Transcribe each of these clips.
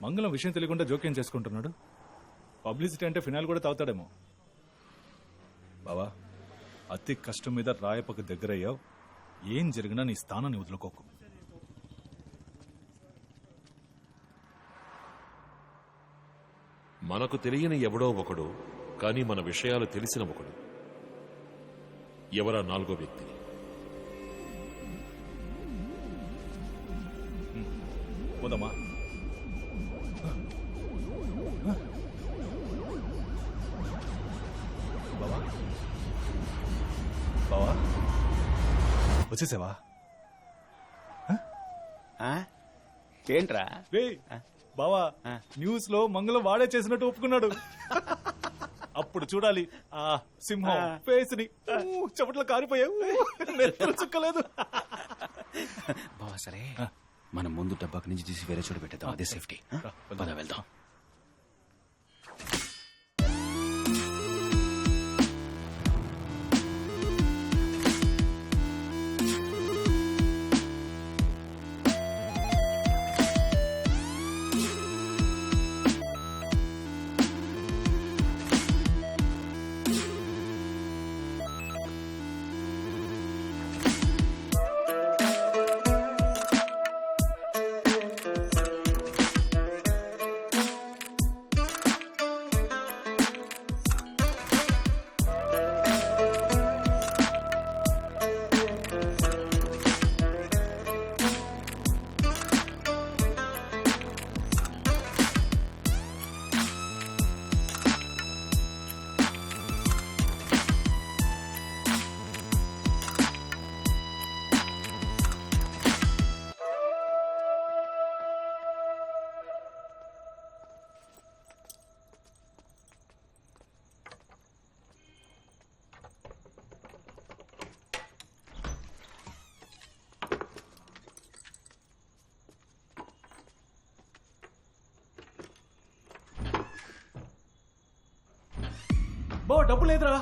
మంగళం విషయం తెలియకుండా జోక్యం చేసుకుంటున్నాడు. పబ్లిసిటీ అంటే ఫినాయిల్ కూడా తాగుతాడేమో. బావా, అతి కష్టం మీద రాయపకు దగ్గరయ్యావు. ఏం జరిగినా నీ స్థానాన్ని వదులుకోకు. మనకు తెలియని ఎవడో ఒకడు, కానీ మన విషయాలు తెలిసిన ఒకడు. ఎవరా నాలుగో వ్యక్తి? పోదామా? బావా బావా వచ్చేసావా? ఏంట్రా రే బావా, న్యూస్ లో మంగళం వాడే చేసినట్టు ఒప్పుకున్నాడు. అప్పుడు చూడాలి ఆ సింహం ఫేస్ ని. చెమట్లో కారిపోయావు, నెత్తురు చుక్కలేదు. బావా సరే, మనం ముందు డబ్బాకి నుంచి తీసి వేరే చోటు పెట్టేద్దాం, అదే సేఫ్టీ. పద వెళ్దాం. బావ డబ్బు లేదురా.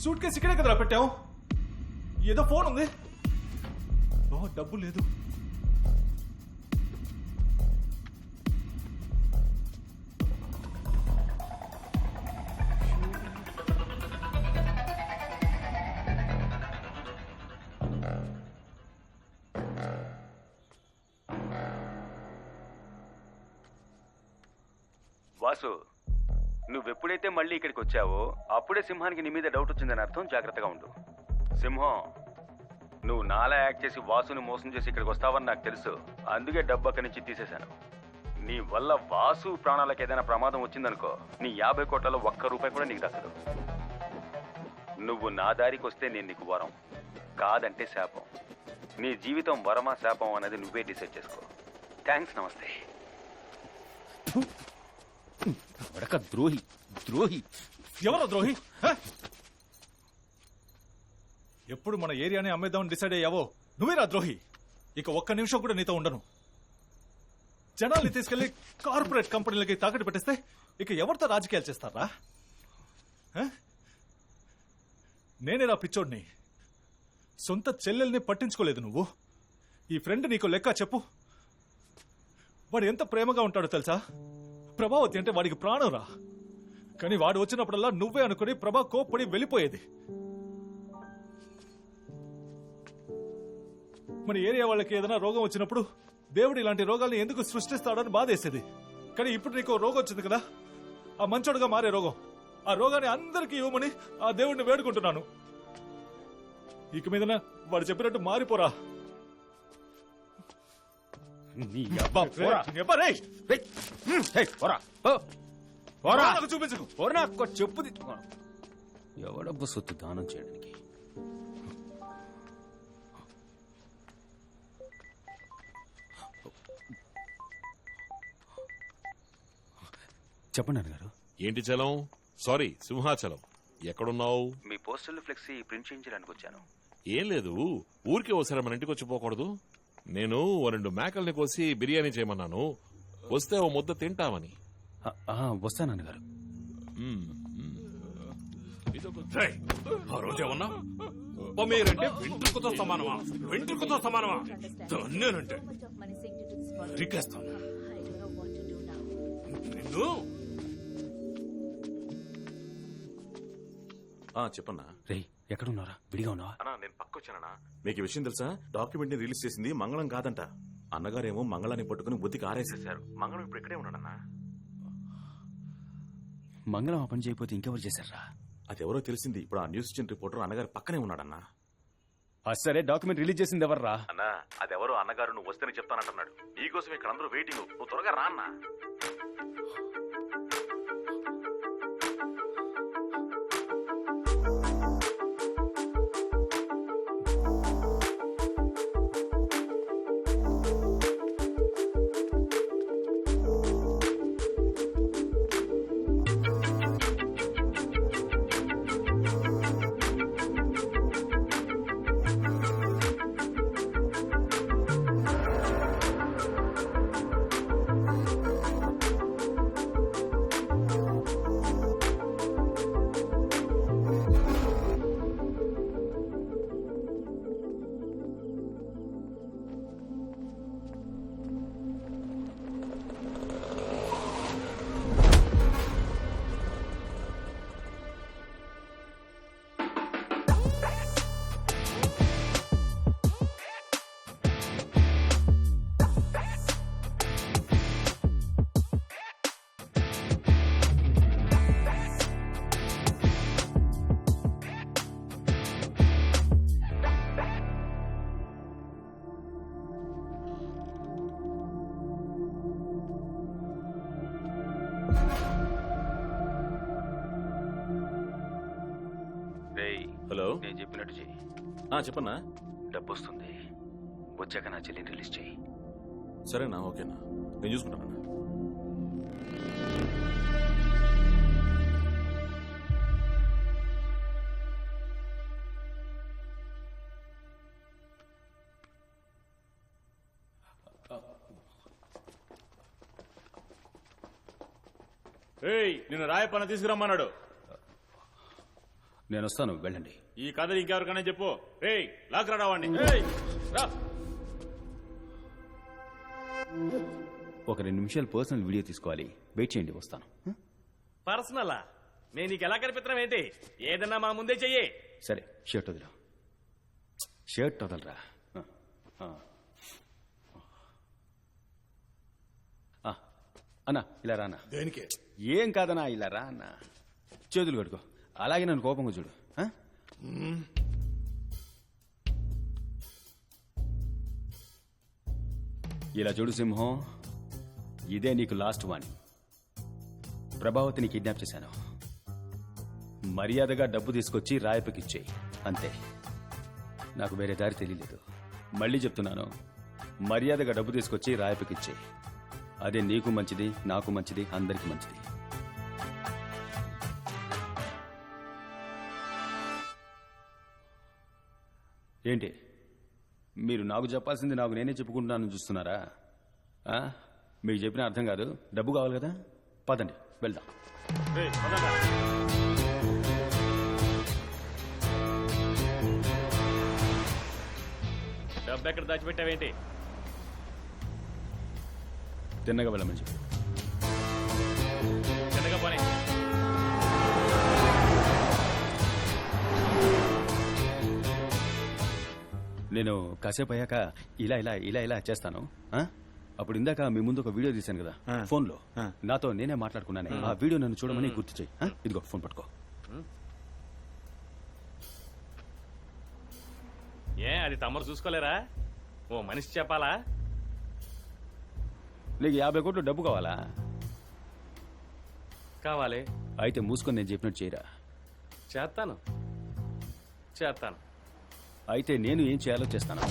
సూట్ కేసు ఇక్కడే కదరా పెట్టావు. ఏదో ఫోన్ ఉంది. బావ డబ్బు లేదు. వాసు, నువ్వెప్పుడైతే మళ్ళీ ఇక్కడికి వచ్చావో అప్పుడే సింహానికి నీ మీద డౌట్ వచ్చిందని అర్థం. జాగ్రత్తగా ఉండు. సింహం, నువ్వు నాలా యాక్ట్ చేసి వాసుని మోసం చేసి ఇక్కడికి వస్తావని నాకు తెలుసు. అందుకే డబ్బు అక్కడి నుంచి తీసేశాను. నీ వల్ల వాసు ప్రాణాలకు ఏదైనా ప్రమాదం వచ్చిందనుకో, నీ 50 కోట్లలో ₹1 కూడా నీకు దక్కదు. నువ్వు నా దారికి వస్తే నేను నీకు వరం, కాదంటే శాపం. నీ జీవితం వరమా శాపం అనేది నువ్వే డిసైడ్ చేసుకో. థ్యాంక్స్, నమస్తే. వడక ద్రోహి, ద్రోహి. ఎవరో ద్రోహి? ఎప్పుడు మన ఏరియాని అమ్మేద్దామని డిసైడ్ అయ్యావో నువ్వేరా ద్రోహి. ఇక ఒక్క నిమిషం కూడా నీతో ఉండను. జనాల్ని తీసుకెళ్లి కార్పొరేట్ కంపెనీలకి తాకట్టు పెట్టేస్తే ఇక ఎవరితో రాజకీయాలు చేస్తారా? నేనేరా పిచ్చోడ్ని. సొంత చెల్లెల్ని పట్టించుకోలేదు నువ్వు. ఈ ఫ్రెండ్ నీకు లెక్క చెప్పు. వాడు ఎంత ప్రేమగా ఉంటాడో తెలుసా? ప్రభావతి అంటే వాడికి ప్రాణం రా. కానీ వాడు వచ్చినప్పుడల్లా నువ్వే అనుకుని ప్రభా కోప్పడి వెళ్ళిపోయేది. మన ఏరియా వాళ్ళకి ఏదైనా రోగం వచ్చినప్పుడు దేవుడు ఇలాంటి రోగాల్ని ఎందుకు సృష్టిస్తాడని బాధేసేది. కానీ ఇప్పుడు నీకు రోగం వచ్చింది కదా, ఆ మంచోడుగా మారే రోగం. ఆ రోగాన్ని అందరికీ ఇవ్వమని ఆ దేవుడిని వేడుకుంటున్నాను. ఇక మీదన వాడు చెప్పినట్టు మారిపోరా. చూపించకు. చెప్పు. ఎవడబ్బు సొత్తు దానం చేయడానికి? చెప్పండి నాన్నగారు. ఏంటి చలం? సారీ, సింహాచలం. ఎక్కడున్నావు? మీ పోస్టల్ ఫ్లెక్సీ ప్రింట్ చేయించడానికి వచ్చాను. ఏం లేదు, ఊరికే ఒకసారి మన ఇంటికి వచ్చిపోకూడదు. నేను 2 మేకల్ని కోసి బిర్యానీ చేయమన్నాను. వస్తే ఓ ముద్ద తింటామని. వస్తా నాన్నగారు. ఆ రోజేమన్నా మీరంటే వెంట్రుకతో సమానమా? వెంట్రుకతో సమానమా? నేనంటే రిక్కేస్తాను I don't know what to do now. నిన్ను చెప్పన్నా. రేయ్ ఎక్కడున్నారా? విడిగా ఉన్నావా? అన్నా నేను పక్కొచ్చానన్నా. మీకు ఈ విషయం తెలుసా? డాక్యుమెంట్ ని రిలీజ్ చేసింది మంగళం కాదంట. అన్నగారేమో మంగళాన్ని పట్టుకుని బుద్ధికి ఆరేసేశారు. మంగళం ఇప్పుడు ఇక్కడే ఉన్నాడన్నా. మంగళం ఆ పని చేయకపోతే ఇంకెవరు చేశారా? అదెవరో తెలిసింది. ఇప్పుడు ఆ న్యూస్ ఇచ్చిన రిపోర్టర్ అన్నగారి పక్కనే ఉన్నాడన్నా. సరే డాక్యుమెంట్ రిలీజ్ చేసింది ఎవర్రా? అన్నా అదెవరో అన్నగారు నువ్వు వస్తేనే చెప్తానంటున్నాడు. నీకోసం ఇక్కడ అందరూ వెయిటింగ్. నువ్వు త్వరగా రా అన్నా. హలో, నేను చెప్పినట్టు చెయ్యి. చెప్పన్నా. డబ్బు వస్తుంది. వచ్చాక నా చెల్లిని రిలీజ్ చెయ్యి. సరేనా? ఓకేనా? నేను చూసుకుంటానన్నా. నిన్ను రాయపన్న తీసుకురమ్మన్నాడు. నేను వస్తాను, వెళ్ళండి. ఈ కథ ఇంకెవరికైనా చెప్పు. లాక్ రావాడిని. ఒక 2 నిమిషాలు పర్సనల్ వీడియో తీసుకోవాలి. వెయిట్ చేయండి, వస్తాను. పర్సనలా? నేను నీకు ఎలా కనిపిస్తున్నాం ఏంటి? ఏదన్నా మా ముందే చెయ్యి. సరే, షర్ట్ వదిలు. షర్ట్ వదలరా. అన్నా ఇలా రా అన్న. దేనికి? ఏం కాదన్నా, ఇలా రా అన్న. చేతులు కడుకో. అలాగే నన్ను కోపంగా చూడు. ఇలా చూడు సింహం, ఇదే నీకు లాస్ట్ వార్నింగ్. ప్రభావతిని కిడ్నాప్ చేశాను. మర్యాదగా డబ్బు తీసుకొచ్చి రాయపకిచ్చేయి, అంతే. నాకు వేరే దారి తెలియలేదు. మళ్ళీ చెప్తున్నాను, మర్యాదగా డబ్బు తీసుకొచ్చి రాయపకిచ్చేయి. అదే నీకు మంచిది, నాకు మంచిది, అందరికీ మంచిది. ఏంటి మీరు నాకు చెప్పాల్సింది నాకు నేనే చెప్పుకుంటున్నాను చూస్తున్నారా? మీకు చెప్పిన అర్థం కాదు. డబ్బు కావాలి కదా, పదండి వెళ్దాం. డబ్బు ఎక్కడ దాచిపెట్టావేంటి? తిన్నగా వెళ్ళమని చెప్పి. చిన్నగా పని. నేను కాసేపు అయ్యాక ఇలా ఇలా ఇలా ఇలా చేస్తాను. అప్పుడు ఇందాక మీ ముందు ఒక వీడియో తీశాను కదా ఫోన్లో, నాతో నేనే మాట్లాడుకున్నాను. ఆ వీడియో నన్ను చూడమని గుర్తు చేయి. ఇదిగో ఫోన్ పట్టుకో. అది తమరు చూసుకోలేరా? ఓ మనిషి చెప్పాలా? నీకు 50 కోట్లు డబ్బు కావాలా? కావాలి. అయితే మూసుకొని నేను చెప్పినట్టు చేయరా. చేస్తాను. అయితే నేను ఏం చేయాలో చేస్తాను.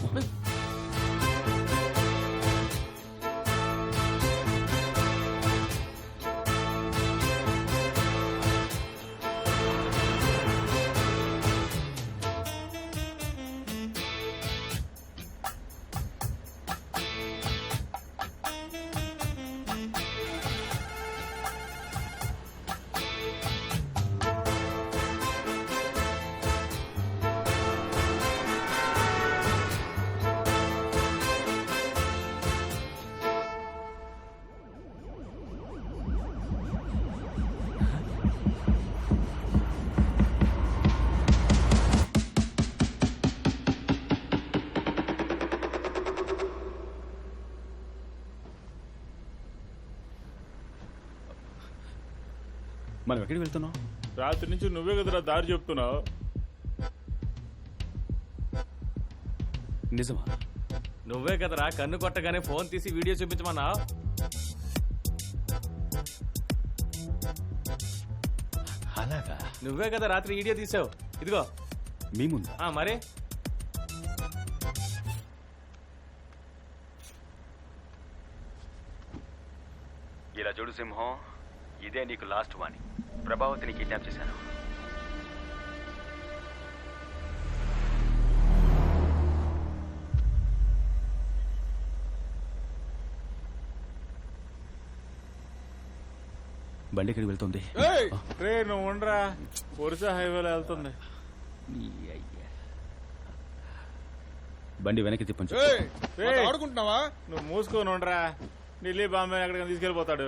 మనం ఎక్కడికి వెళ్తున్నాం? రాత్రి నుంచి నువ్వే కదరా దారి చెప్తున్నావు. నిజమా? నువ్వే కదరా కన్ను కొట్టగానే ఫోన్ తీసి వీడియో చూపించమన్నా. అలాగా? నువ్వే కదా రాత్రి వీడియో తీసావు. ఇదిగో. మీ ముందా? మరి ఇలా చూడు సింహం, ఇదే నీకు లాస్ట్ వాణి. ప్రభావతిని కిడ్నాప్ చేశాను. బండి ఎక్కడికి వెళ్తుంది? రే నువ్వు ఉండరా, ఒరిసా హైవేలో వెళ్తుంది. బండి వెనక్కి తిప్పండి. ఆడుకుంటున్నావా? నువ్వు మూసుకొని ఉండరా. ఢిల్లీ బాంబే ఎక్కడికైనా తీసుకెళ్లిపోతాడు.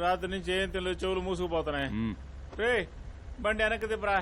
రాత్రి నుంచి ఏం తెలియదు, చెవులు మూసుకుపోతున్నాయి. రే బండి వెనక్కి తిప్పరా.